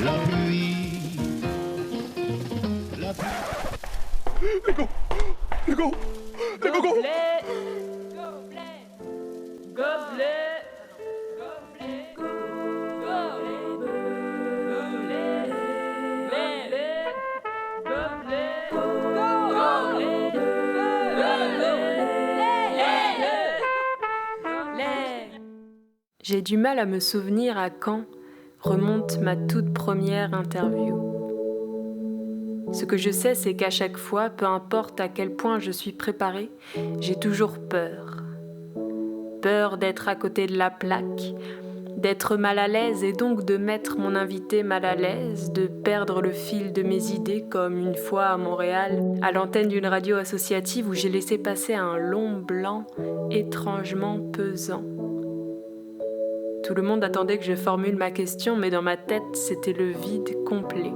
La pluie, la pluie. Lego, Lego, Lego, go. Gobelet, gobelet, gobelet, gobelet, gobelet, gobelet, gobelet. J'ai du mal à me souvenir à quand remonte ma toute première interview. Ce que je sais, c'est qu'à chaque fois, peu importe à quel point je suis préparée, j'ai toujours peur. Peur d'être à côté de la plaque, d'être mal à l'aise et donc de mettre mon invité mal à l'aise, de perdre le fil de mes idées comme une fois à Montréal, à l'antenne d'une radio associative où j'ai laissé passer un long blanc étrangement pesant. Tout le monde attendait que je formule ma question, mais dans ma tête, c'était le vide complet.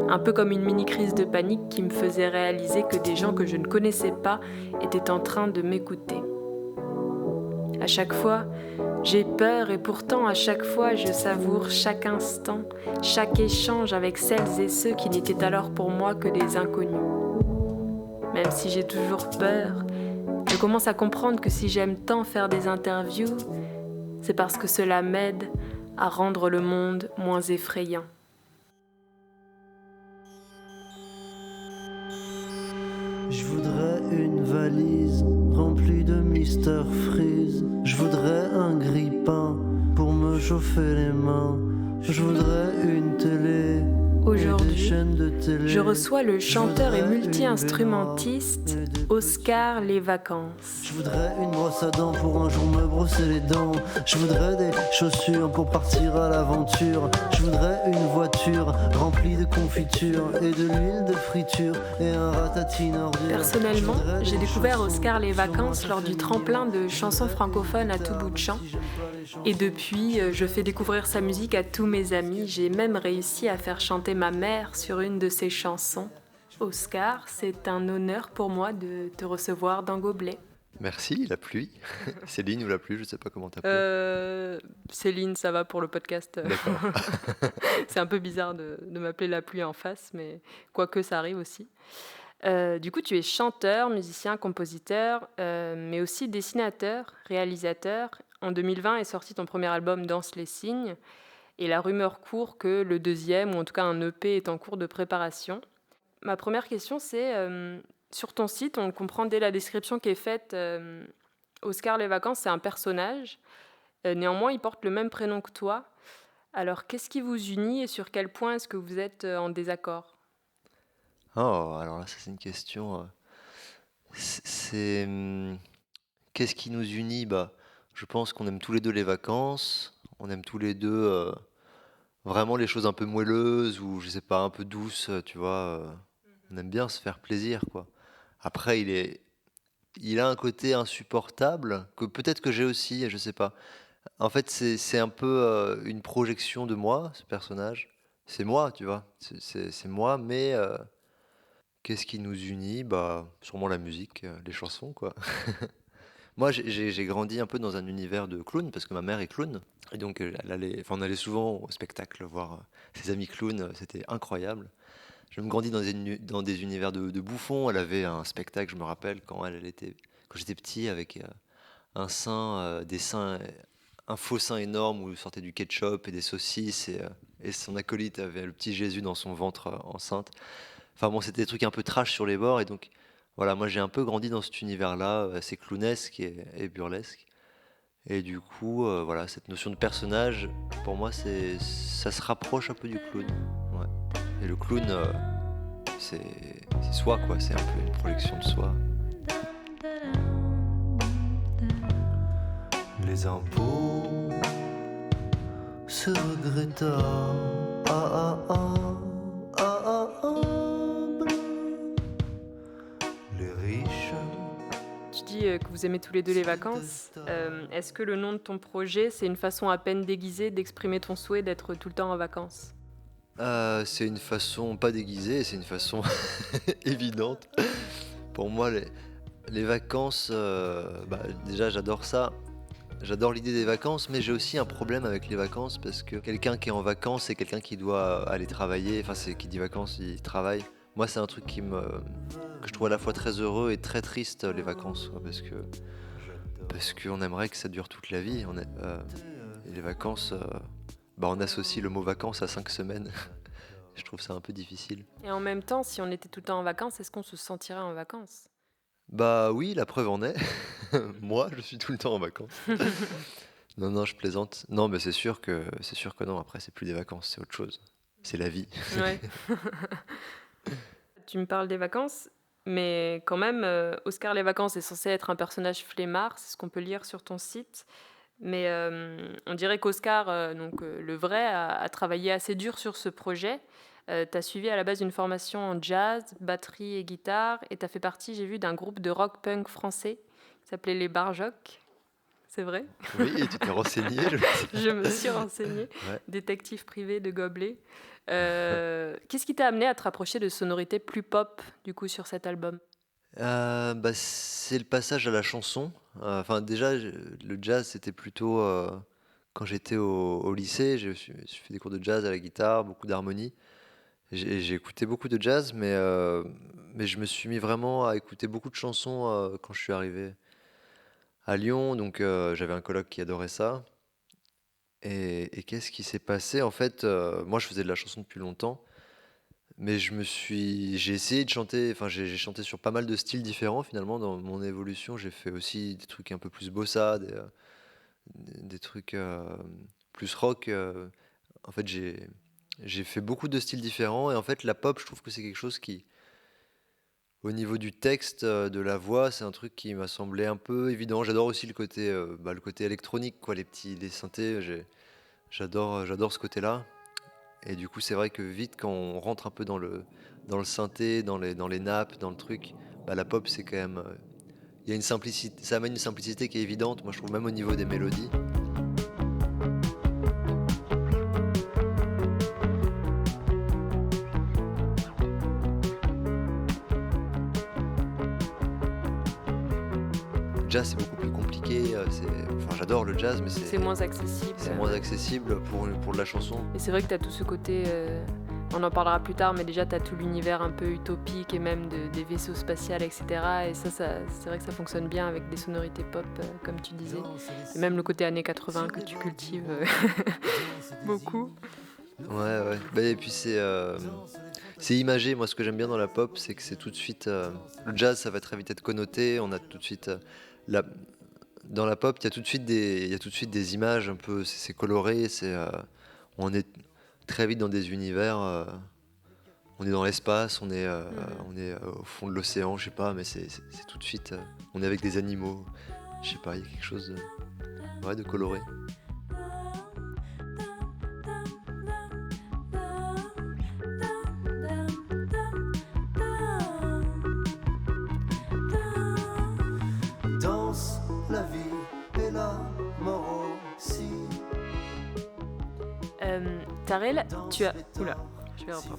Un peu comme une mini-crise de panique qui me faisait réaliser que des gens que je ne connaissais pas étaient en train de m'écouter. À chaque fois, j'ai peur et pourtant à chaque fois, je savoure chaque instant, chaque échange avec celles et ceux qui n'étaient alors pour moi que des inconnus. Même si j'ai toujours peur, je commence à comprendre que si j'aime tant faire des interviews, c'est parce que cela m'aide à rendre le monde moins effrayant. Je voudrais une valise remplie de Mr Freeze. Je voudrais un grille-pain pour me chauffer les mains. Je voudrais une télé. Aujourd'hui, je reçois le chanteur et multi-instrumentiste Oscar Les Vacances. Je voudrais une brosse à dents pour un jour me brosser les dents. Je voudrais des chaussures pour partir à l'aventure. Je voudrais une voiture remplie de confiture et de l'huile de friture et un ratatine ordure. Personnellement, j'ai découvert Oscar Les Vacances lors du tremplin de chansons francophones à tout bout de champ. Et depuis, je fais découvrir sa musique à tous mes amis. J'ai même réussi à faire chanter ma mère sur une de ses chansons. Oscar, c'est un honneur pour moi de te recevoir dans Gobelet. Merci, la pluie. Céline ou la pluie, je sais pas comment t'appeler. Céline, ça va pour le podcast. D'accord. C'est un peu bizarre de m'appeler la pluie en face, mais quoique ça arrive aussi. Du coup, tu es chanteur, musicien, compositeur, mais aussi dessinateur, réalisateur. En 2020 est sorti ton premier album Danse les signes, et la rumeur court que le deuxième, ou en tout cas un EP, est en cours de préparation. Ma première question, c'est, sur ton site, on comprend dès la description qui est faite, Oscar Les Vacances, c'est un personnage. Néanmoins, il porte le même prénom que toi. Alors, qu'est-ce qui vous unit et sur quel point est-ce que vous êtes en désaccord ? Oh, alors là, ça c'est une question. Qu'est-ce qui nous unit? Bah, je pense qu'on aime tous les deux les vacances. On aime tous les deux vraiment les choses un peu moelleuses ou je sais pas, un peu douces, tu vois. On aime bien se faire plaisir, quoi. Après, il a un côté insupportable que peut-être que j'ai aussi, je sais pas. En fait, c'est un peu une projection de moi, ce personnage. C'est moi, tu vois. C'est moi, mais qu'est-ce qui nous unit? Bah, sûrement la musique, les chansons, quoi. Moi, j'ai grandi un peu dans un univers de clown parce que ma mère est clown. Et donc, on allait souvent au spectacle voir ses amis clowns. C'était incroyable. Je me grandis dans des univers de bouffons. Elle avait un spectacle, je me rappelle, quand j'étais petit, avec des seins, un faux sein énorme où sortait du ketchup et des saucisses. Et son acolyte avait le petit Jésus dans son ventre enceinte. Enfin bon, c'était des trucs un peu trash sur les bords. Et donc, voilà, moi j'ai un peu grandi dans cet univers-là, assez clownesque et burlesque. Et du coup, voilà, cette notion de personnage, pour moi, ça se rapproche un peu du clown. Ouais. Et le clown, c'est soi, quoi. C'est un peu une projection de soi. Les impôts, c'est regrettable. Ah ah ah, ah ah ah, bleu. Les riches. Tu dis que vous aimez tous les deux les vacances. Est-ce que le nom de ton projet, c'est une façon à peine déguisée d'exprimer ton souhait d'être tout le temps en vacances ? C'est une façon pas déguisée, c'est une façon évidente. Pour moi, les vacances, bah, déjà j'adore ça. J'adore l'idée des vacances, mais j'ai aussi un problème avec les vacances parce que quelqu'un qui est en vacances, c'est quelqu'un qui doit aller travailler. Enfin, c'est qui dit vacances, il travaille. Moi, c'est un truc que je trouve à la fois très heureux et très triste, les vacances, quoi, parce qu'on aimerait que ça dure toute la vie. Et les vacances, bah, on associe le mot vacances à 5 semaines. Je trouve ça un peu difficile. Et en même temps, si on était tout le temps en vacances, est-ce qu'on se sentirait en vacances? Bah oui, la preuve en est. Moi, je suis tout le temps en vacances. Non, non, je plaisante. Non, mais c'est sûr que non. Après, c'est plus des vacances, c'est autre chose. C'est la vie. Ouais. Tu me parles des vacances, mais quand même, Oscar les vacances est censé être un personnage flemmard, c'est ce qu'on peut lire sur ton site. Mais on dirait qu'Oscar, le vrai, a travaillé assez dur sur ce projet. Tu as suivi à la base une formation en jazz, batterie et guitare, et tu as fait partie, j'ai vu, d'un groupe de rock punk français qui s'appelait les Barjocs. C'est vrai? Oui, et tu t'es renseigné, je sais. Je me suis renseignée, Ouais. détective privé de Gobelet. Qu'est-ce qui t'a amené à te rapprocher de sonorités plus pop, du coup, sur cet album? Bah, c'est le passage à la chanson. Enfin, déjà, le jazz, c'était plutôt quand j'étais au lycée. J'ai fait des cours de jazz à la guitare, beaucoup d'harmonie. J'ai écouté beaucoup de jazz, mais je me suis mis vraiment à écouter beaucoup de chansons quand je suis arrivé à Lyon. Donc, j'avais un coloc qui adorait ça. Et qu'est-ce qui s'est passé? En fait, moi, je faisais de la chanson depuis longtemps, mais j'ai essayé de chanter, enfin, j'ai chanté sur pas mal de styles différents finalement dans mon évolution. J'ai fait aussi des trucs un peu plus bossa, des trucs plus rock. En fait, j'ai fait beaucoup de styles différents, et en fait, la pop, je trouve que c'est quelque chose qui, au niveau du texte, de la voix, c'est un truc qui m'a semblé un peu évident. J'adore aussi le côté électronique, quoi, les synthés. J'adore ce côté-là. Et du coup, c'est vrai que vite, quand on rentre un peu dans le synthé, dans les nappes, dans le truc, bah, la pop, c'est quand même. Il y a une simplicité, ça amène une simplicité qui est évidente, moi je trouve, même au niveau des mélodies. Le jazz, c'est beaucoup plus compliqué. Enfin, j'adore le jazz, mais C'est moins accessible. c'est moins accessible pour de la chanson. Et c'est vrai que tu as tout ce côté, on en parlera plus tard, mais déjà tu as tout l'univers un peu utopique et même des vaisseaux spatials, etc. Et ça, c'est vrai que ça fonctionne bien avec des sonorités pop, comme tu disais. Et même le côté années 80 que tu cultives beaucoup. Ouais, ouais. Bah, et puis c'est imagé. Moi, ce que j'aime bien dans la pop, c'est que c'est tout de suite. Le jazz, ça va très vite être connoté. On a tout de suite. La- Dans la pop, il y a tout de suite des images un peu. C'est coloré. On est très vite dans des univers. On est dans l'espace. On est au fond de l'océan, je sais pas, mais c'est tout de suite. On est avec des animaux. Je sais pas, il y a quelque chose de coloré. Danse la vie et la mort aussi. Tu as... Oula, je vais reprendre.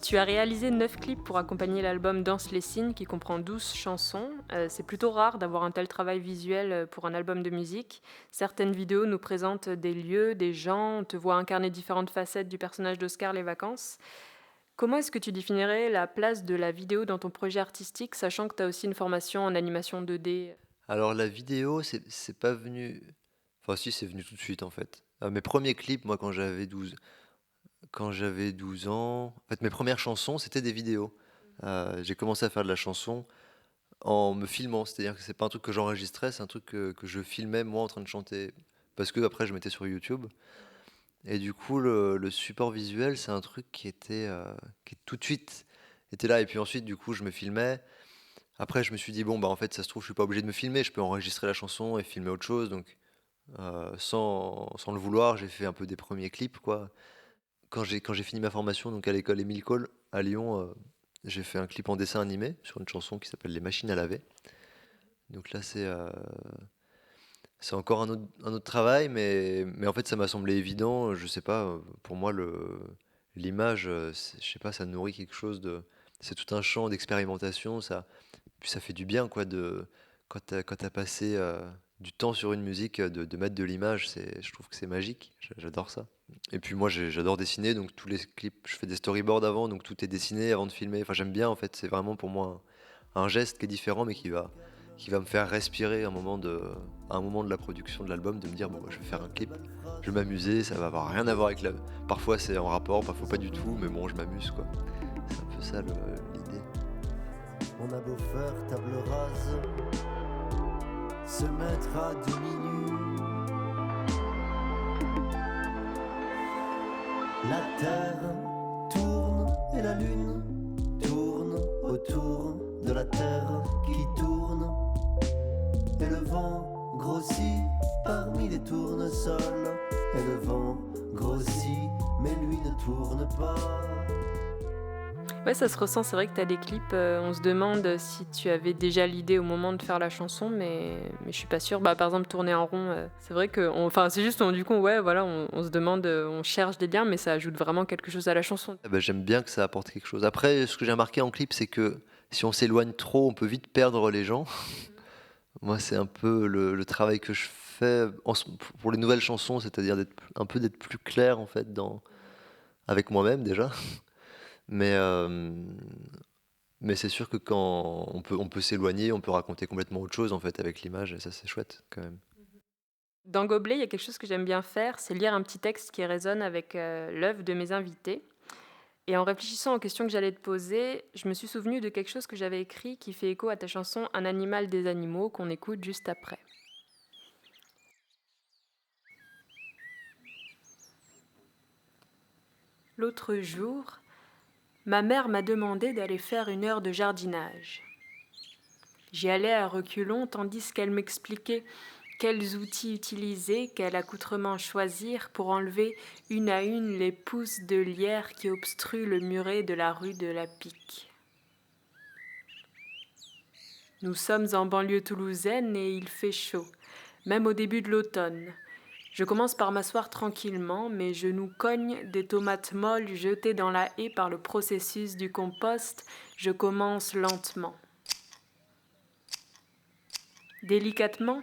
Tu as réalisé 9 clips pour accompagner l'album Danse les signes qui comprend 12 chansons. C'est plutôt rare d'avoir un tel travail visuel pour un album de musique. Certaines vidéos nous présentent des lieux, des gens, on te voit incarner différentes facettes du personnage d'Oscar les vacances. Comment est-ce que tu définirais la place de la vidéo dans ton projet artistique, sachant que tu as aussi une formation en animation 2D? Alors la vidéo, c'est pas venu. Enfin si, c'est venu tout de suite en fait. Mes premiers clips, moi quand j'avais 12 ans, en fait mes premières chansons, c'était des vidéos. J'ai commencé à faire de la chanson en me filmant, c'est-à-dire que c'est pas un truc que j'enregistrais, c'est un truc que je filmais moi en train de chanter. Parce que après je mettais sur YouTube. Et du coup le support visuel, c'est un truc qui tout de suite était là. Et puis ensuite du coup je me filmais. Après je me suis dit bon bah en fait ça se trouve je suis pas obligé de me filmer, je peux enregistrer la chanson et filmer autre chose. Donc sans le vouloir, j'ai fait un peu des premiers clips, quoi. Quand j'ai fini ma formation donc à l'école Émile Cole à Lyon, j'ai fait un clip en dessin animé sur une chanson qui s'appelle Les machines à laver. Donc là, c'est encore un autre travail, mais en fait, ça m'a semblé évident. Je sais pas, pour moi, l'image, je sais pas, ça nourrit quelque chose de. C'est tout un champ d'expérimentation. Puis ça fait du bien, quoi, quand t'as passé du temps sur une musique, de mettre de l'image, je trouve que c'est magique. J'adore ça. Et puis moi, j'adore dessiner, donc tous les clips, je fais des storyboards avant, donc tout est dessiné avant de filmer. Enfin, j'aime bien en fait. C'est vraiment pour moi un geste qui est différent, mais qui va me faire respirer à un moment de la production de l'album, de me dire bon, je vais faire un clip, je vais m'amuser, ça va avoir rien à voir avec la. Parfois c'est en rapport, parfois pas du tout, mais bon, je m'amuse quoi. C'est un peu ça l'idée. On a beau faire table rase, se mettre à demi nu. La terre tourne et la lune tourne autour de la terre qui tourne. Et le vent grossit parmi les tournesols. Et le vent grossit, mais lui ne tourne pas. Ouais, ça se ressent, c'est vrai que tu as des clips, on se demande si tu avais déjà l'idée au moment de faire la chanson, mais je suis pas sûre. Par exemple, tourner en rond, c'est vrai que, c'est juste, du coup, ouais, voilà, on se demande, on cherche des liens, mais ça ajoute vraiment quelque chose à la chanson. J'aime bien que ça apporte quelque chose. Après, ce que j'ai remarqué en clip, c'est que si on s'éloigne trop, on peut vite perdre les gens. Moi, c'est un peu le travail que je fais pour les nouvelles chansons, c'est-à-dire d'être plus clair en fait avec moi-même déjà. Mais c'est sûr que quand on peut s'éloigner, on peut raconter complètement autre chose en fait avec l'image, et ça c'est chouette quand même. Dans Gobelet, il y a quelque chose que j'aime bien faire, c'est lire un petit texte qui résonne avec l'œuvre de mes invités. Et en réfléchissant aux questions que j'allais te poser, je me suis souvenue de quelque chose que j'avais écrit qui fait écho à ta chanson Un animal des animaux qu'on écoute juste après. L'autre jour, ma mère m'a demandé d'aller faire 1 heure de jardinage. J'y allais à reculons tandis qu'elle m'expliquait quels outils utiliser, quel accoutrement choisir pour enlever une à une les pousses de lierre qui obstruent le muret de la rue de la Pique. Nous sommes en banlieue toulousaine et il fait chaud, même au début de l'automne. Je commence par m'asseoir tranquillement, mes genoux cognent des tomates molles jetées dans la haie par le processus du compost. Je commence lentement. Délicatement,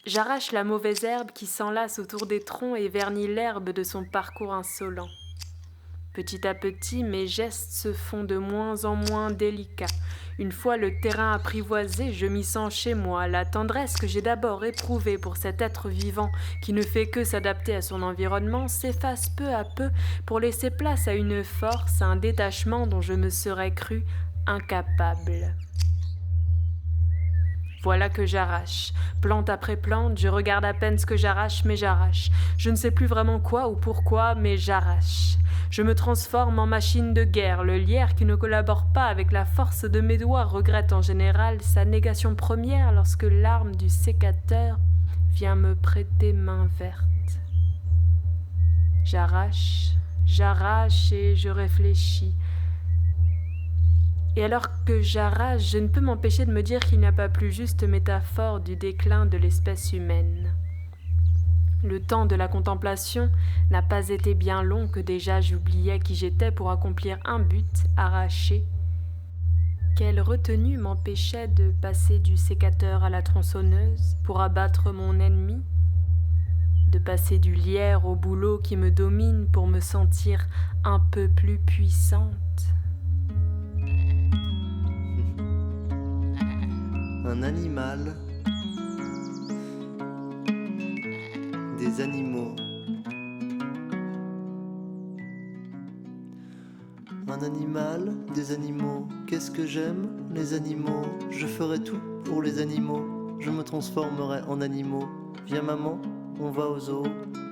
j'arrache la mauvaise herbe qui s'enlace autour des troncs et vernit l'herbe de son parcours insolent. Petit à petit, mes gestes se font de moins en moins délicats. Une fois le terrain apprivoisé, je m'y sens chez moi. La tendresse que j'ai d'abord éprouvée pour cet être vivant qui ne fait que s'adapter à son environnement s'efface peu à peu pour laisser place à une force, à un détachement dont je me serais cru incapable. Voilà que j'arrache. Plante après plante, je regarde à peine ce que j'arrache, mais j'arrache. Je ne sais plus vraiment quoi ou pourquoi, mais j'arrache. Je me transforme en machine de guerre. Le lierre qui ne collabore pas avec la force de mes doigts regrette en général sa négation première lorsque l'arme du sécateur vient me prêter main verte. J'arrache et je réfléchis. Et alors que j'arrache, je ne peux m'empêcher de me dire qu'il n'y a pas plus juste métaphore du déclin de l'espèce humaine. Le temps de la contemplation n'a pas été bien long que déjà j'oubliais qui j'étais pour accomplir un but arraché. Quelle retenue m'empêchait de passer du sécateur à la tronçonneuse pour abattre mon ennemi ? De passer du lierre au boulot qui me domine pour me sentir un peu plus puissante ? Un animal, des animaux. Un animal, des animaux. Qu'est-ce que j'aime, les animaux. Je ferai tout pour les animaux. Je me transformerai en animaux. Viens maman, on va au zoo.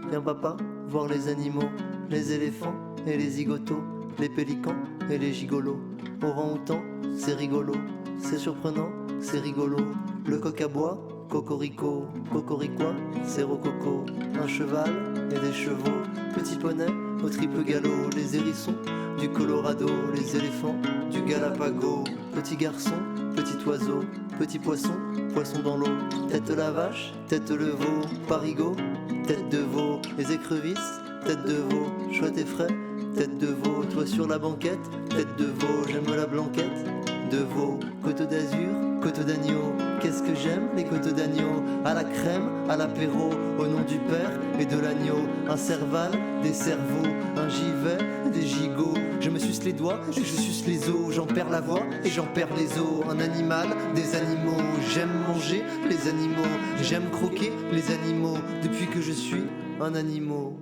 Viens papa, voir les animaux. Les éléphants et les zigotos. Les pélicans et les gigolos. Orang-outan, c'est rigolo. C'est surprenant, c'est rigolo. Le coq à bois, cocorico. Cocoricois, c'est rococo. Un cheval et des chevaux. Petit poney au triple galop. Les hérissons du Colorado. Les éléphants du Galapagos. Petit garçon, petit oiseau. Petit poisson, poisson dans l'eau. Tête la vache, tête le veau. Parigot, tête de veau. Les écrevisses, tête de veau. Chouette et frais, tête de veau. Toi sur la banquette, tête de veau. J'aime la blanquette de veau. Côte d'Azur, côte d'agneau. Qu'est-ce que j'aime les côtes d'agneau, à la crème, à l'apéro, au nom du père et de l'agneau. Un cerval, des cerveaux, un givet, des gigots. Je me suce les doigts, je suce les os, j'en perds la voix et j'en perds les os. Un animal, des animaux, j'aime manger les animaux, j'aime croquer les animaux, depuis que je suis un animal.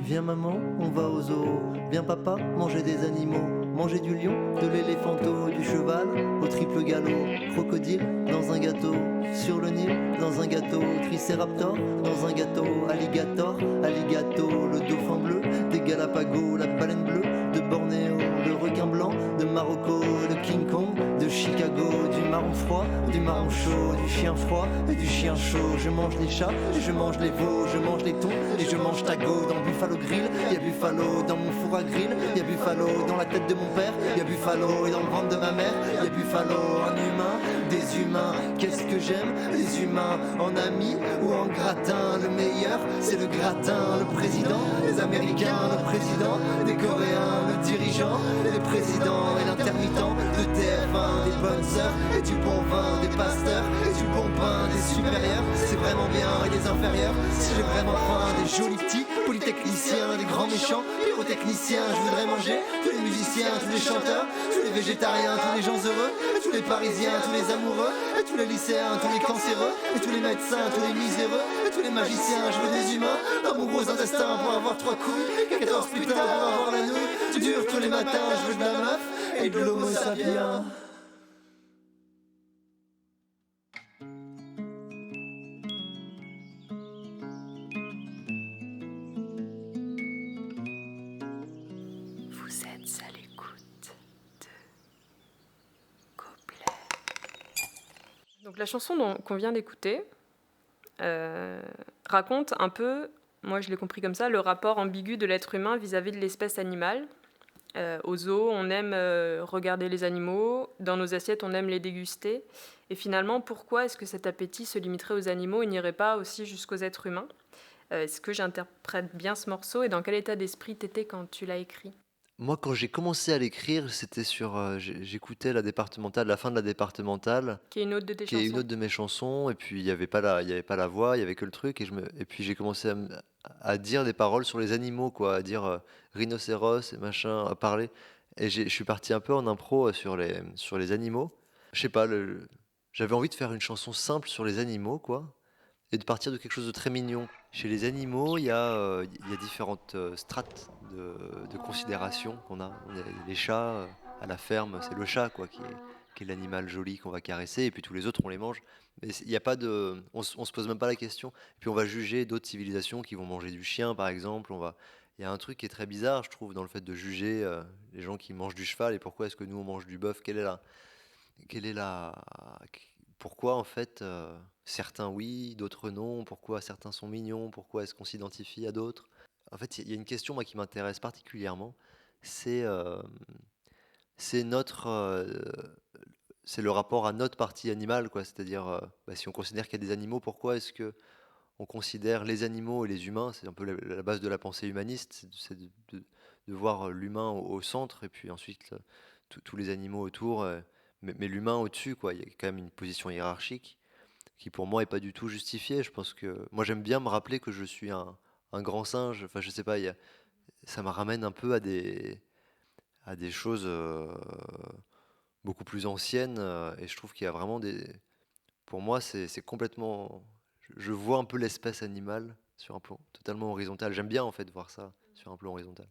Viens maman, on va au zoo. Viens papa, manger des animaux. Manger du lion, de l'éléphanto, du cheval au triple galop. Crocodile dans un gâteau, sur le Nil dans un gâteau. Tricéraptor dans un gâteau. Alligator, alligato, le dauphin bleu des Galapagos. La baleine bleue de Bornéo, le requin blanc de Marocco. Le King Kong de Chicago. Du marron froid, du marron chaud, du chien froid et du chien chaud. Je mange les chats, et je mange les veaux, je mange les thons et je mange ta go. Dans Buffalo Grill, y a Buffalo. Dans mon four à grill, y a Buffalo. Dans la tête de mon père, y a Buffalo. Et dans le ventre de ma mère, y a Buffalo. Un humain, des humains, qu'est-ce que j'aime les humains. En amis ou en gratin, le meilleur c'est le gratin. Le président, les Américains, le président des Coréens, le dirigeant, les présidents et l'intermittent de TF1. Des bonnes sœurs et du bon vin, des pasteurs et du bon pain, des supérieurs, c'est vraiment bien, et des inférieurs, si j'ai vraiment faim. Des jolis petits polytechniciens, des grands méchants pyrotechniciens. Je voudrais manger tous les musiciens, tous les chanteurs, tous les végétariens, tous les gens heureux, et tous les parisiens, tous les amoureux, et tous les lycéens, tous les cancéreux, et tous les médecins, tous les miséreux, et tous les magiciens. Je veux des humains dans mon gros intestin pour avoir 3 couilles, 14 putains pour avoir la nouille. Tu dures tous les matins, je veux de la meuf et de l'homo sapiens. Vous êtes à l'écoute de Couplet. Donc la chanson qu'on vient d'écouter raconte un peu, moi je l'ai compris comme ça, le rapport ambigu de l'être humain vis-à-vis de l'espèce animale. Au zoo, on aime regarder les animaux, dans nos assiettes, on aime les déguster. Et finalement, pourquoi est-ce que cet appétit se limiterait aux animaux et n'irait pas aussi jusqu'aux êtres humains ? Est-ce que j'interprète bien ce morceau et dans quel état d'esprit t'étais quand tu l'as écrit ? Moi, quand j'ai commencé à l'écrire, c'était j'écoutais la départementale, la fin de la départementale, Qui est une autre de tes qui est une chansons ? autre de mes chansons, et puis il y avait pas la voix, il y avait que le truc, et puis j'ai commencé à dire des paroles sur les animaux, quoi, à dire rhinocéros et machin, à parler, et je suis parti un peu en impro sur les animaux. Je sais pas, j'avais envie de faire une chanson simple sur les animaux, quoi, et de partir de quelque chose de très mignon. Chez les animaux, il y a différentes strates de considération qu'on a. Il y a les chats, à la ferme, c'est le chat, quoi, qui est l'animal joli qu'on va caresser, et puis tous les autres, on les mange. Mais il y a pas de, on se pose même pas la question. Et puis on va juger d'autres civilisations qui vont manger du chien, par exemple. Il y a un truc qui est très bizarre, je trouve, dans le fait de juger les gens qui mangent du cheval, et pourquoi est-ce que nous, on mange du bœuf. Quelle est la, pourquoi en fait certains oui, d'autres non, pourquoi certains sont mignons, pourquoi est-ce qu'on s'identifie à d'autres. En fait, il y a une question moi qui m'intéresse particulièrement, c'est c'est notre c'est le rapport à notre partie animale, quoi. C'est-à-dire si on considère qu'il y a des animaux, pourquoi est-ce que on considère les animaux et les humains, c'est un peu la base de la pensée humaniste, c'est de voir l'humain au centre et puis ensuite tous les animaux autour, mais l'humain au-dessus, quoi. Il y a quand même une position hiérarchique qui pour moi est pas du tout justifiée. Je pense que moi j'aime bien me rappeler que je suis un grand singe. Enfin, je sais pas, ça me ramène un peu à des choses beaucoup plus anciennes, et je trouve qu'il y a vraiment pour moi, c'est complètement. Je vois un peu l'espèce animale sur un plan totalement horizontal. J'aime bien en fait voir ça sur un plan horizontal.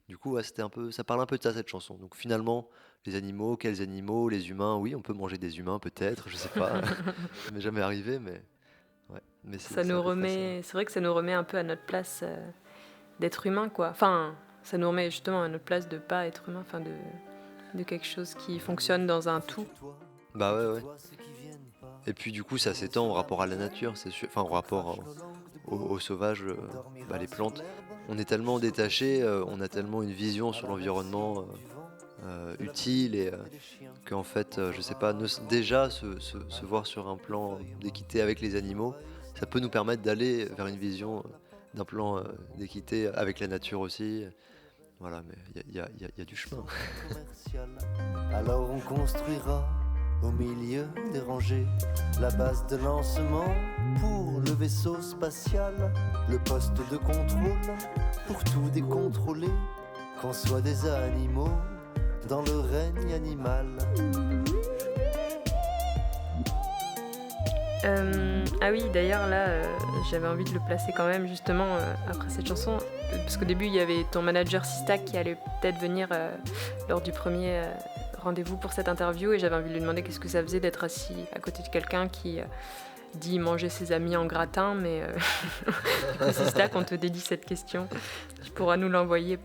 Du coup, ouais, ça parle un peu de ça cette chanson. Donc finalement, les animaux, quels animaux, les humains, oui, on peut manger des humains peut-être, je sais pas. Ça m'est jamais arrivé, mais ouais. Mais Ça c'est à nous peu près ça. remet, c'est vrai que ça nous remet un peu à notre place d'être humain, quoi. Enfin, ça nous remet justement à notre place de pas être humain, enfin de quelque chose qui fonctionne dans un tout. Bah ouais, ouais. Et puis du coup, ça s'étend au rapport à la nature, c'est sûr. Enfin, au rapport au sauvage, les plantes. On est tellement détaché, on a tellement une vision sur l'environnement utile et qu'en fait, je sais pas, déjà se voir sur un plan d'équité avec les animaux, ça peut nous permettre d'aller vers une vision d'un plan d'équité avec la nature aussi. Voilà, mais il y a du chemin. Commercial. Alors on construira au milieu des rangées la base de lancement pour le vaisseau spatial, le poste de contrôle pour tout décontrôler, qu'on soit des animaux dans le règne animal. Ah oui, d'ailleurs là, j'avais envie de le placer quand même justement après cette chanson, parce qu'au début il y avait ton manager Sistak qui allait peut-être venir lors du premier rendez-vous pour cette interview, et j'avais envie de lui demander qu'est-ce que ça faisait d'être assis à côté de quelqu'un qui dit manger ses amis en gratin, mais du coup, Sistak, on te dédie cette question. Tu pourras nous l'envoyer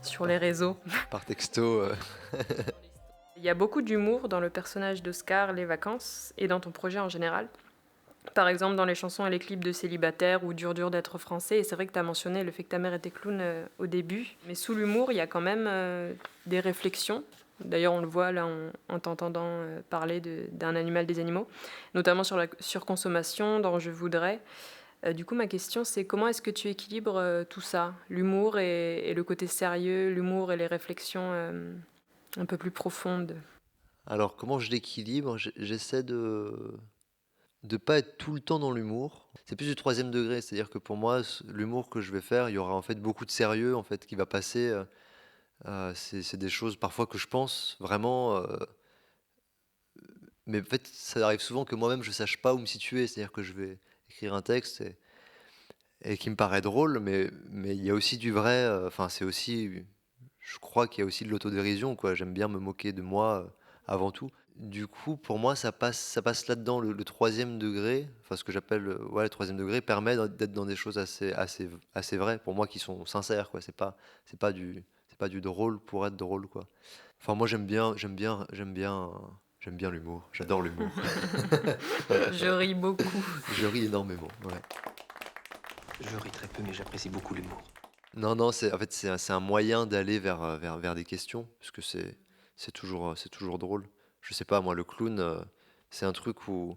sur les réseaux. Par texto. Il y a beaucoup d'humour dans le personnage d'Oscar Les Vacances et dans ton projet en général. Par exemple, dans les chansons et les clips de Célibataire ou Dur dur d'être français. Et c'est vrai que tu as mentionné le fait que ta mère était clown au début. Mais sous l'humour, il y a quand même des réflexions. D'ailleurs, on le voit là en t'entendant parler d'un animal des animaux, notamment sur la surconsommation dans Je voudrais. Du coup, ma question, c'est comment est-ce que tu équilibres tout ça, l'humour et le côté sérieux, l'humour et les réflexions un peu plus profondes? Alors, comment je l'équilibre? J'essaie de pas être tout le temps dans l'humour. C'est plus du troisième degré, c'est-à-dire que pour moi, l'humour que je vais faire, il y aura en fait beaucoup de sérieux en fait qui va passer. C'est des choses parfois que je pense vraiment, mais en fait, ça arrive souvent que moi-même je sache pas où me situer. C'est-à-dire que je vais écrire un texte et qui me paraît drôle, mais il y a aussi du vrai. Enfin, c'est aussi, je crois qu'il y a aussi de l'autodérision, quoi. J'aime bien me moquer de moi avant tout. Du coup, pour moi, ça passe là-dedans. Le troisième degré, enfin ce que j'appelle ouais, le troisième degré, permet d'être dans des choses assez vraies pour moi qui sont sincères, quoi. C'est pas du drôle pour être drôle, quoi. Enfin, moi, j'aime bien l'humour. J'adore l'humour. Je ris beaucoup. Je ris énormément. Ouais. Je ris très peu, mais j'apprécie beaucoup l'humour. Non, non, en fait, c'est un moyen d'aller vers des questions, parce que c'est toujours drôle. Je sais pas, moi, le clown, c'est un truc où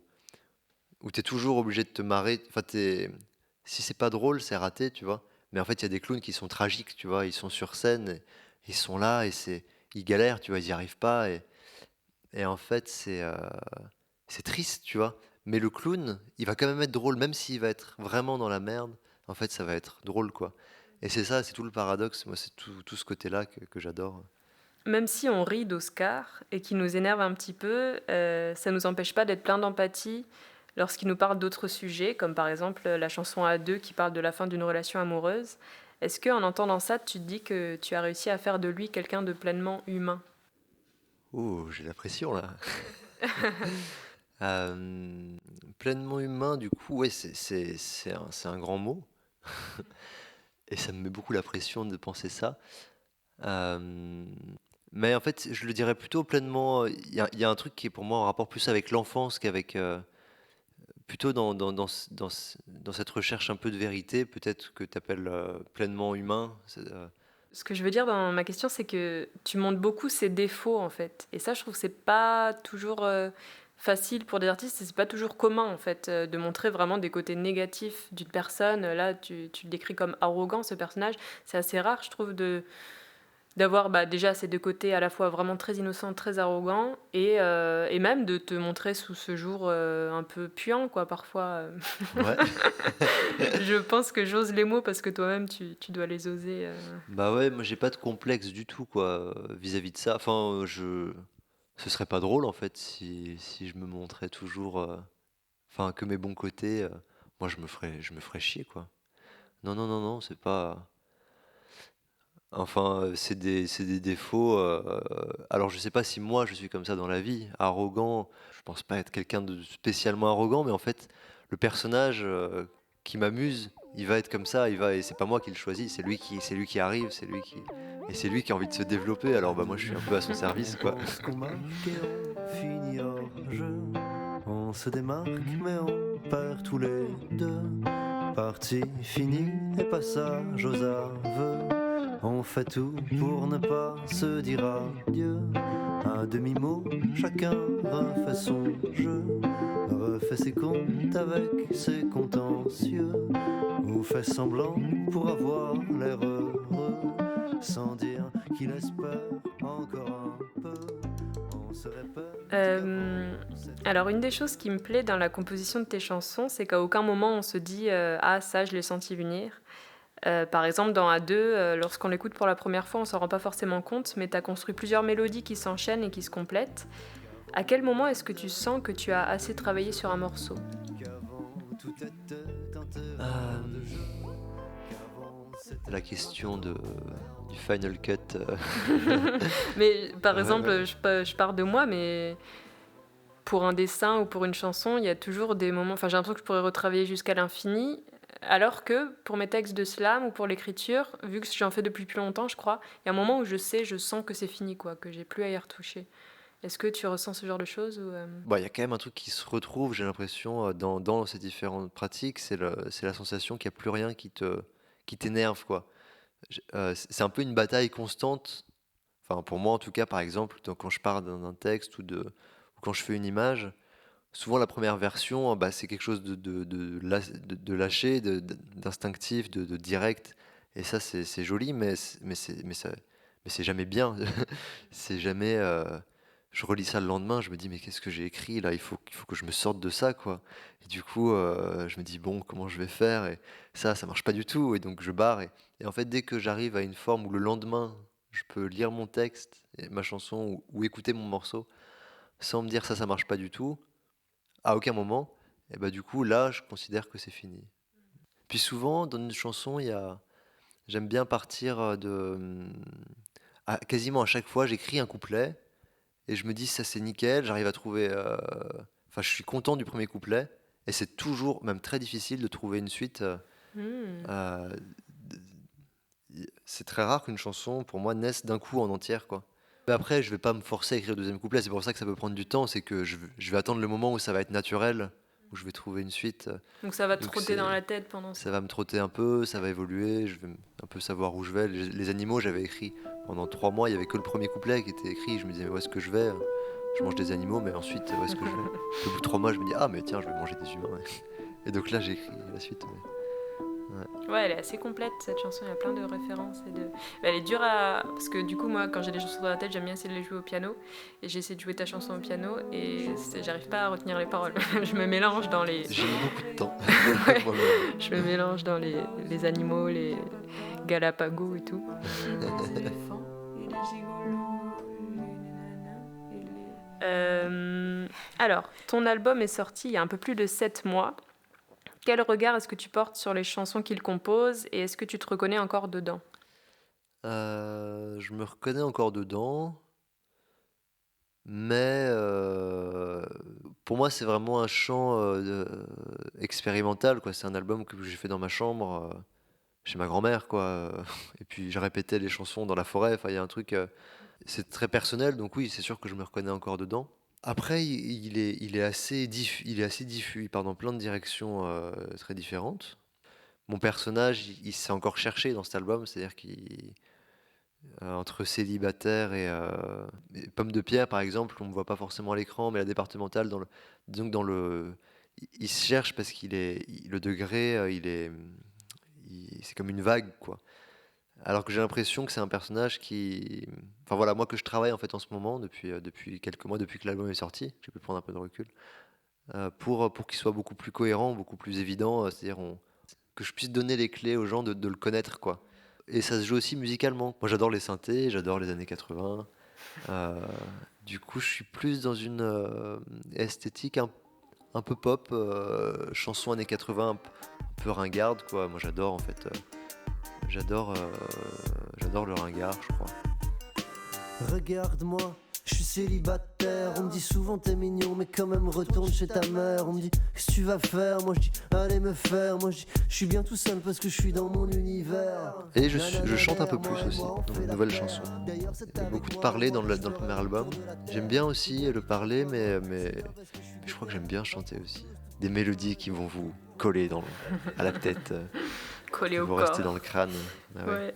t'es toujours obligé de te marrer. Enfin, si c'est pas drôle, c'est raté, tu vois. Mais en fait, il y a des clowns qui sont tragiques, tu vois. Ils sont sur scène, ils sont là, ils galèrent, tu vois, ils y arrivent pas. Et en fait, c'est triste, tu vois. Mais le clown, il va quand même être drôle, même s'il va être vraiment dans la merde. En fait, ça va être drôle, quoi. Et c'est ça, c'est tout le paradoxe. Moi, c'est tout ce côté-là que j'adore. Même si on rit d'Oscar et qu'il nous énerve un petit peu, ça nous empêche pas d'être plein d'empathie lorsqu'il nous parle d'autres sujets, comme par exemple la chanson A2 qui parle de la fin d'une relation amoureuse. Est-ce qu'en entendant ça, tu te dis que tu as réussi à faire de lui quelqu'un de pleinement humain? Ouh, j'ai la pression, là. Pleinement humain, du coup, ouais, c'est un grand mot. Et ça me met beaucoup la pression de penser ça. Euh, mais en fait, je le dirais plutôt pleinement. Il y a un truc qui est pour moi en rapport plus avec l'enfance qu'avec. Plutôt dans cette recherche un peu de vérité, peut-être que tu appelles pleinement humain. Ce que je veux dire dans ma question, c'est que tu montres beaucoup ses défauts, en fait. Et ça, je trouve que c'est pas toujours facile pour des artistes, et c'est pas toujours commun, en fait, de montrer vraiment des côtés négatifs d'une personne. Là, tu le décris comme arrogant, ce personnage. C'est assez rare, je trouve, d'avoir déjà ces deux côtés à la fois vraiment très innocents, très arrogants, et même de te montrer sous ce jour un peu puant, quoi, parfois. Ouais. Je pense que j'ose les mots parce que toi-même, tu dois les oser. Bah ouais, moi j'ai pas de complexe du tout quoi vis-à-vis de ça. Enfin, ce serait pas drôle en fait si je me montrais toujours, enfin que mes bons côtés. Moi je me ferais chier quoi. Non non non non, c'est pas. Enfin, c'est des défauts. Alors je sais pas si moi je suis comme ça dans la vie, arrogant. Je pense pas être quelqu'un de spécialement arrogant, mais en fait le personnage qui m'amuse, il va être comme ça, et c'est pas moi qui le choisis, c'est lui qui arrive, c'est lui qui a envie de se développer. Alors bah moi je suis un peu à son service quoi. On se commarque et on finit hors jeu. On se démarque mais on perd tous les deux. Partie finie et passage aux aveux. On fait tout pour ne pas se dire adieu. Un demi-mot, chacun refait son jeu, refait ses comptes avec ses contentieux, ou fait semblant pour avoir l'air heureux, sans dire qu'il espère encore un peu. On se répète. Alors une des choses qui me plaît dans la composition de tes chansons, c'est qu'à aucun moment on se dit ah ça je l'ai senti venir. Par exemple dans A2, lorsqu'on l'écoute pour la première fois on s'en rend pas forcément compte, mais tu as construit plusieurs mélodies qui s'enchaînent et qui se complètent. À quel moment est-ce que tu sens que tu as assez travaillé sur un morceau ? La question du final cut. Mais par Ouais, exemple, ouais. je pars de moi, mais pour un dessin ou pour une chanson, il y a toujours des moments. Enfin, j'ai l'impression que je pourrais retravailler jusqu'à l'infini. Alors que pour mes textes de slam ou pour l'écriture, vu que j'en fais depuis plus longtemps, je crois, il y a un moment où je sens que c'est fini, quoi, que j'ai plus à y retoucher. Est-ce que tu ressens ce genre de choses ou Bah, il y a quand même un truc qui se retrouve, j'ai l'impression, dans ces différentes pratiques, c'est la sensation qu'il n'y a plus rien qui t'énerve, quoi. C'est un peu une bataille constante, enfin pour moi en tout cas, par exemple, quand je pars d'un texte ou quand je fais une image, souvent la première version, bah, c'est quelque chose de lâché, d'instinctif, de direct, et ça c'est joli, mais c'est jamais bien. C'est jamais. Je relis ça le lendemain, je me dis mais qu'est-ce que j'ai écrit là? Il faut que je me sorte de ça, quoi. Et du coup, je me dis bon, comment je vais faire? Et ça marche pas du tout. Et donc je barre. Et en fait, dès que j'arrive à une forme où le lendemain, je peux lire mon texte, et ma chanson ou écouter mon morceau sans me dire ça marche pas du tout, à aucun moment, et bah du coup là, je considère que c'est fini. Puis souvent, dans une chanson, j'aime bien partir quasiment à chaque fois, j'écris un couplet. Et je me dis, ça c'est nickel, j'arrive à trouver. Enfin, je suis content du premier couplet. Et c'est toujours, même très difficile de trouver une suite. Euh, c'est très rare qu'une chanson, pour moi, naisse d'un coup en entière, quoi. Mais après, je vais pas me forcer à écrire le deuxième couplet. C'est pour ça que ça peut prendre du temps. C'est que je vais attendre le moment où ça va être naturel, où je vais trouver une suite. Donc ça va te Donc trotter dans la tête pendant ça. ça va me trotter un peu, ça va évoluer. Je vais un peu savoir où je vais. Les animaux, j'avais écrit pendant 3 mois. Il y avait que le premier couplet qui était écrit. Je me disais, mais où est-ce que je vais? Je mange des animaux, mais ensuite, où est-ce que je vais? Au bout de 3 mois, je me dis, ah, mais tiens, je vais manger des humains. Ouais. Et donc là, j'ai écrit la suite. Ouais, elle est assez complète cette chanson, il y a plein de références. Elle est dure à. Parce que du coup, moi, quand j'ai des chansons dans la tête, j'aime bien essayer de les jouer au piano. Et j'ai essayé de jouer ta chanson au piano et j'arrive pas à retenir les paroles. Je me mélange dans les. J'ai mis beaucoup de temps. Ouais. Moi-même. Je me mélange dans les animaux, les Galapagos et tout. Alors, ton album est sorti il y a un peu plus de 7 mois. Quel regard est-ce que tu portes sur les chansons qu'il compose et est-ce que tu te reconnais encore dedans ? Je me reconnais encore dedans, mais pour moi, c'est vraiment un chant expérimental, quoi. C'est un album que j'ai fait dans ma chambre, chez ma grand-mère, quoi. Et puis, je répétais les chansons dans la forêt. Enfin, il y a un truc. C'est très personnel, donc oui, c'est sûr que je me reconnais encore dedans. Après, il est assez diffus, il part dans plein de directions très différentes. Mon personnage, il s'est encore cherché dans cet album, c'est-à-dire qu'il entre célibataire et Pomme de Pierre, par exemple, on ne me voit pas forcément à l'écran, mais la départementale, disons que il se cherche parce le degré, c'est comme une vague, quoi. Alors que j'ai l'impression que c'est un personnage enfin voilà, moi que je travaille en fait en ce moment depuis quelques mois, depuis que l'album est sorti, j'ai pu prendre un peu de recul, pour qu'il soit beaucoup plus cohérent, beaucoup plus évident, c'est-à-dire que je puisse donner les clés aux gens de le connaître, quoi. Et ça se joue aussi musicalement. Moi j'adore les synthés, j'adore les années 80. Du coup je suis plus dans une esthétique un peu pop, chanson années 80, un peu ringarde, quoi. Moi j'adore en fait. J'adore le ringard, je crois. Regarde-moi, je suis célibataire. On me dit souvent t'es mignon, mais quand même retourne chez ta mère. On me dit qu'est-ce que tu vas faire? Moi je dis allez me faire. Moi je dis je suis bien tout seul parce que je suis dans mon univers. Et je chante un peu plus aussi dans les nouvelles chansons. Il y a beaucoup de parler dans le premier album. J'aime bien aussi le parler, mais je crois que j'aime bien chanter aussi. Des mélodies qui vont vous coller à la tête. Collé au Vous corps. restez dans le crâne. Ah ouais. Ouais.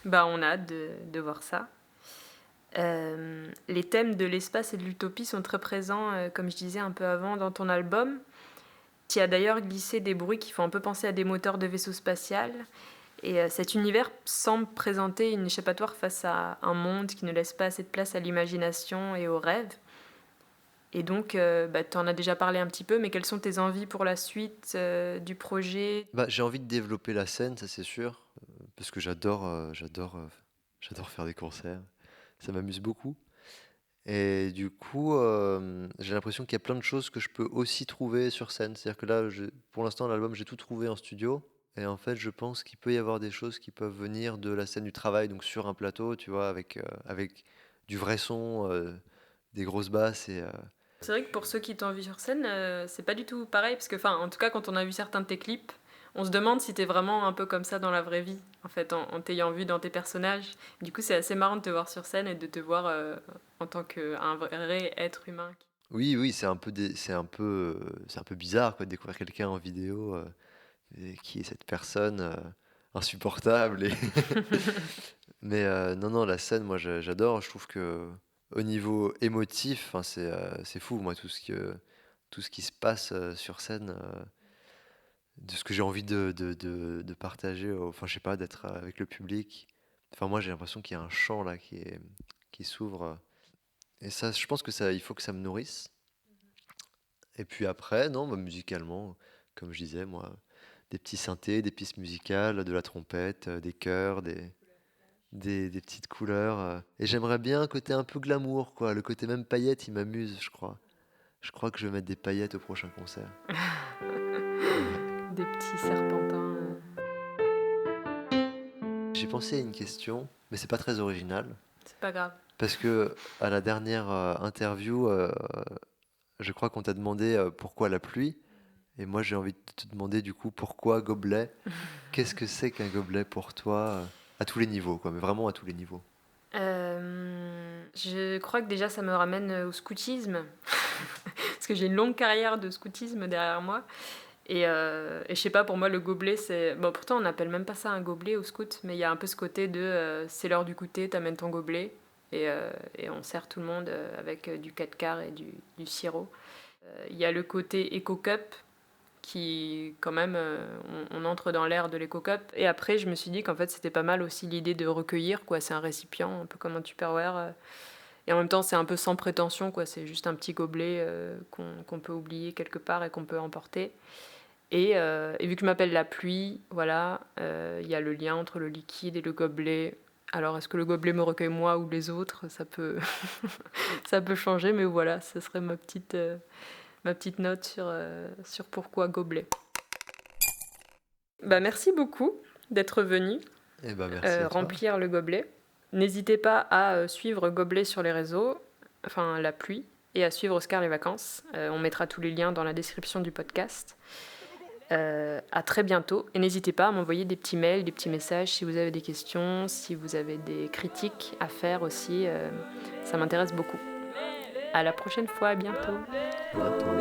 On a hâte de voir ça. Les thèmes de l'espace et de l'utopie sont très présents, comme je disais un peu avant, dans ton album. Tu as d'ailleurs glissé des bruits qui font un peu penser à des moteurs de vaisseau spatial. Et cet univers semble présenter une échappatoire face à un monde qui ne laisse pas assez de place à l'imagination et aux rêves. Et donc, tu en as déjà parlé un petit peu, mais quelles sont tes envies pour la suite du projet ? J'ai envie de développer la scène, ça c'est sûr, parce que j'adore faire des concerts. Ça m'amuse beaucoup. Et du coup, j'ai l'impression qu'il y a plein de choses que je peux aussi trouver sur scène. C'est-à-dire que là, pour l'instant, l'album, j'ai tout trouvé en studio. Et en fait, je pense qu'il peut y avoir des choses qui peuvent venir de la scène du travail, donc sur un plateau, tu vois, avec du vrai son, des grosses basses et C'est vrai que pour ceux qui t'ont vu sur scène, c'est pas du tout pareil, parce que, en tout cas, quand on a vu certains de tes clips, on se demande si t'es vraiment un peu comme ça dans la vraie vie, en fait, en t'ayant vu dans tes personnages. Du coup, c'est assez marrant de te voir sur scène et de te voir en tant qu'un vrai être humain. oui, c'est un peu bizarre quoi, de découvrir quelqu'un en vidéo et qui est cette personne insupportable. Mais non, la scène, moi j'adore. Je trouve que au niveau émotif, enfin, c'est fou, moi, tout ce qui se passe sur scène, de ce que j'ai envie de partager, enfin, je sais pas, d'être avec le public. Enfin, moi, j'ai l'impression qu'il y a un champ là qui s'ouvre. Et ça, je pense que ça, il faut que ça me nourrisse. Et puis après, non, musicalement, comme je disais, moi, des petits synthés, des pistes musicales, de la trompette, des chœurs, des petites couleurs. Et j'aimerais bien un côté un peu glamour, quoi. Le côté même paillettes, il m'amuse, je crois. Je crois que je vais mettre des paillettes au prochain concert. Des petits serpentins. J'ai pensé à une question, mais c'est pas très original. C'est pas grave. Parce que à la dernière interview, je crois qu'on t'a demandé pourquoi la pluie. Et moi, j'ai envie de te demander du coup pourquoi gobelet. Qu'est-ce que c'est qu'un gobelet pour toi à tous les niveaux, quoi, mais vraiment à tous les niveaux. Je crois que déjà ça me ramène au scoutisme, parce que j'ai une longue carrière de scoutisme derrière moi. Et je sais pas, pour moi le gobelet c'est... Bon, pourtant on n'appelle même pas ça un gobelet au scout, mais il y a un peu ce côté de c'est l'heure du goûter, t'amènes ton gobelet, et on sert tout le monde avec du 4 quarts et du sirop. Il y a le côté éco-cup, qui quand même, on entre dans l'ère de l'éco-cup. Et après je me suis dit qu'en fait c'était pas mal aussi l'idée de recueillir, quoi. C'est un récipient, un peu comme un Tupperware. Et en même temps c'est un peu sans prétention, quoi. C'est juste un petit gobelet qu'on peut oublier quelque part et qu'on peut emporter. Et vu que je m'appelle la pluie, voilà, il y a le lien entre le liquide et le gobelet. Alors, est-ce que le gobelet me recueille moi ou les autres ? Ça peut, ça peut changer, mais voilà, ce serait ma petite note sur pourquoi gobelet. Merci beaucoup d'être venu Merci à toi. remplir le gobelet. N'hésitez pas à suivre Gobelet sur les réseaux, enfin la pluie, et à suivre Oscar les vacances. On mettra tous les liens dans la description du podcast. À très bientôt, et n'hésitez pas à m'envoyer des petits mails, des petits messages si vous avez des questions, si vous avez des critiques à faire aussi, ça m'intéresse beaucoup. À la prochaine fois, à bientôt. À bientôt.